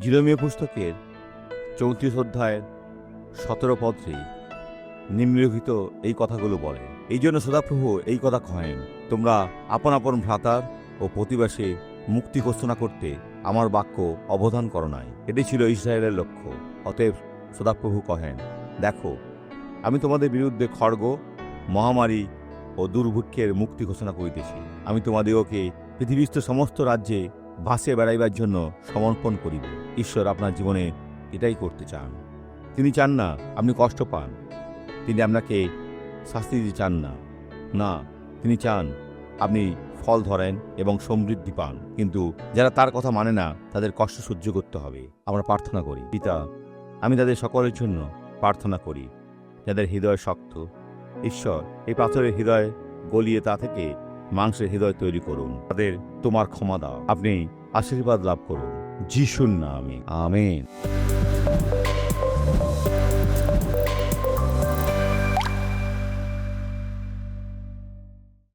জিরমীয় পুস্তকের 34 অধ্যায়ের 17 পদে নিম্নলিখিত এই কথাগুলো বলে। এই জন্য সদাপ্রভু এই কথা কহেন, তোমরা আপন আপন ভ্রাতার ও প্রতিবাসী মুক্তি ঘোষণা করতে আমার বাক্য অবধান করো নাই। এটি ছিল ইসরায়েলের লক্ষ্য। অতএব সদাপ্রভু কহেন, দেখো, আমি তোমাদের বিরুদ্ধে খড়গ, মহামারী ও দুর্ভিক্ষের মুক্তি ঘোষণা করিতেছি। আমি তোমাদিগকে পৃথিবীস্থ সমস্ত রাজ্যে ভাসিয়ে বেড়াইবার জন্য সমর্পণ করিব। ঈশ্বর আপনার জীবনে এটাই করতে চান। তিনি চান না আপনি কষ্ট পান, তিনি আপনাকে শাস্তি দিতে চান না। না, তিনি চান আপনি ফল ধরেন এবং সমৃদ্ধি পান। কিন্তু যারা তার কথা মানে না, তাদের কষ্ট সহ্য করতে হবে। আমরা প্রার্থনা করি। পিতা, আমি তাদের সকলের জন্য প্রার্থনা করি যাদের হৃদয় শক্ত। ঈশ্বর, এই পাথরের হৃদয় গলিয়ে তা থেকে মাংসের হৃদয় তৈরি করুন। তাদের তোমার ক্ষমা দাও। আপনি আশীর্বাদ লাভ করুন। যিশুর নামে আমেন।